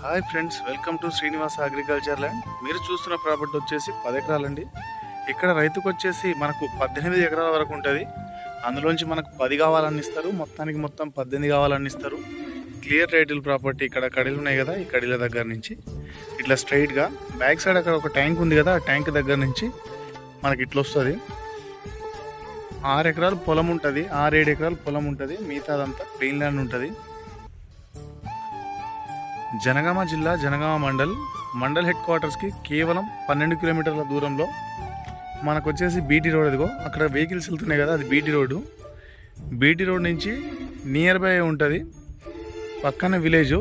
Hi friends, welcome to Srinivasa agriculture land. మీరు చూస్తున్న property వచ్చేసి 10 ఎకరాలండి. ఇక్కడ రైతుకు వచ్చేసి మనకు 18 ఎకరాల వరకు ఉంటుంది. అందులోంచి మనకు 10 కావాలని ఇస్తారు, మొత్తానికి మొత్తం 18 కావాలని ఇస్తారు. Clear title property. ఇక్కడ కడీలు ఉన్నాయి కదా, ఈ కడీల దగ్గర నుంచి ఇట్లా స్ట్రైట్గా బ్యాక్ సైడ్ అక్కడ ఒక ట్యాంక్ ఉంది కదా, ఆ ట్యాంక్ దగ్గర నుంచి మనకి ఇట్లా వస్తుంది. 6 ఎకరాలు పొలం ఉంటుంది, 6-7 ఎకరాలు పొలం ఉంటుంది, మిగతాదంతా ప్లెయిన్ ల్యాండ్ ఉంటుంది. జనగామ జిల్లా, జనగామ మండల్ హెడ్ క్వార్టర్స్కి కేవలం 12 కిలోమీటర్ల దూరంలో మనకు వచ్చేసి బీటీ రోడ్. అదిగో అక్కడ వెహికల్స్ వెళ్తున్నాయి కదా, అది బీటీ రోడ్డు. బీటీ రోడ్ నుంచి నియర్ బై ఉంటుంది, పక్కన విలేజు.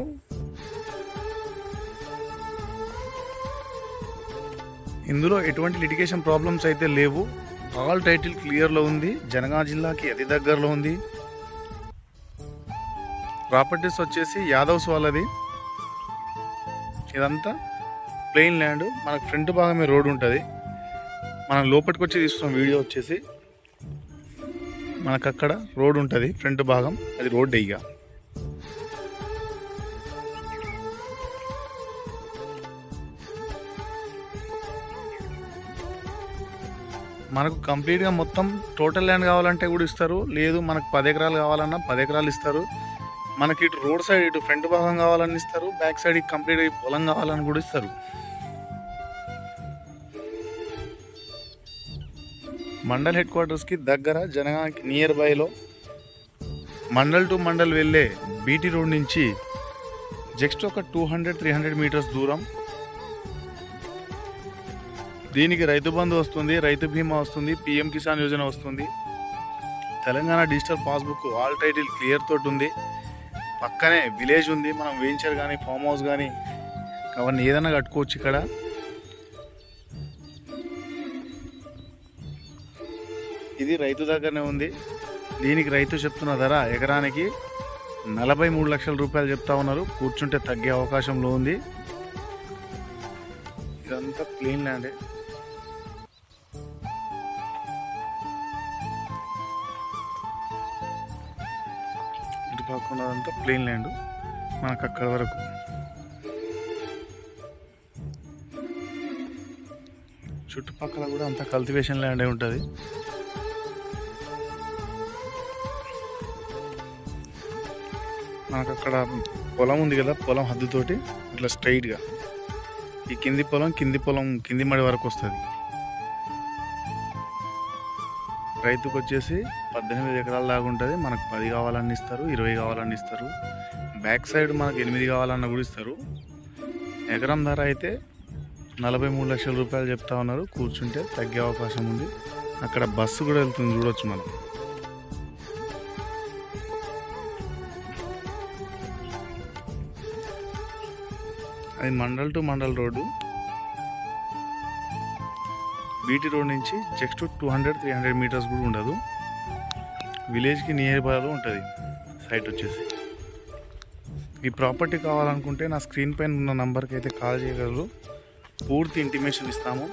ఇందులో ఎటువంటి లిటిగేషన్ ప్రాబ్లమ్స్ అయితే లేవు. ఆల్ టైటిల్ క్లియర్లో ఉంది. జనగామ జిల్లాకి అతి దగ్గరలో ఉంది. ప్రాపర్టీస్ వచ్చేసి యాదవ్స్ వాళ్ళది. ఇదంతా ప్లెయిన్ ల్యాండ్. మనకు ఫ్రంట్ భాగమే రోడ్ ఉంటుంది. మనం లోపలికి వచ్చి తీస్తున్నాం. వీడియో వచ్చేసి మనకు అక్కడ రోడ్ ఉంటుంది, ఫ్రంట్ భాగం అది రోడ్. ఇక మనకు కంప్లీట్గా మొత్తం టోటల్ ల్యాండ్ కావాలంటే కూడా ఇస్తారు. లేదు మనకు 10 ఎకరాలు కావాలన్నా 10 ఎకరాలు ఇస్తారు. మనకి ఇటు రోడ్ సైడ్ ఇటు ఫ్రంట్ భాగం కావాలని ఇస్తారు, బ్యాక్ సైడ్ కంప్లీట్ పొలం కావాలని కూడా ఇస్తారు. మండల్ హెడ్ క్వార్టర్స్కి దగ్గర, జనగామకి నియర్ బైలో మండల్ టు మండల్ వెళ్ళే బీటీ రోడ్ నుంచి జస్ట్ ఒక 200-300 మీటర్స్ దూరం. దీనికి రైతు బంధు వస్తుంది, రైతు బీమా వస్తుంది, పిఎం కిసాన్ యోజన వస్తుంది, Telangana digital passbook, all title clear తోటి ఉంది. పక్కనే విలేజ్ ఉంది. మనం వెంచర్ కానీ ఫామ్ హౌస్ కానీ అవన్నీ ఏదైనా కట్టుకోవచ్చు. ఇక్కడ ఇది రైతు దగ్గరనే ఉంది. దీనికి రైతు చెప్తున్న ధర ఎకరానికి 43 లక్షల రూపాయలు చెప్తా ఉన్నారు. కూర్చుంటే తగ్గే అవకాశంలో ఉంది. ఇదంతా ప్లెయిన్ ల్యాండే. కాకుండా అదంతా ప్లెయిన్ ల్యాండ్ మనకు అక్కడ వరకు. చుట్టుపక్కల కూడా అంతా కల్టివేషన్ ల్యాండే ఉంటుంది. మనకు అక్కడ పొలం ఉంది కదా, పొలం హద్దుతోటి ఇట్లా స్ట్రైట్గా ఈ కింది పొలం కింది మడి వరకు వస్తుంది. రైతుకు వచ్చేసి 18 ఎకరాల దాకా ఉంటుంది. మనకు 10 కావాలని ఇస్తారు, 20 కావాలని ఇస్తారు. బ్యాక్ సైడ్ మనకు 8 కావాలన్న కూడా ఇస్తారు. ఎకరం ధర అయితే 43 లక్షల రూపాయలు చెప్తా ఉన్నారు. కూర్చుంటే తగ్గే అవకాశం ఉంది. అక్కడ బస్సు కూడా వెళ్తుంది, చూడవచ్చు మనం. అది mandal to mandal road. BT road నుంచి జస్ట్ 200-300 మీటర్స్ కూడా ఉండదు. విలేజ్కి నియర్ బైలో ఉంటుంది సైట్ వచ్చేసి. ఈ ప్రాపర్టీ కావాలనుకుంటే నా స్క్రీన్ పైన ఉన్న నంబర్కి అయితే కాల్ చేయగలరు. పూర్తి ఇంటిమేషన్ ఇస్తాము.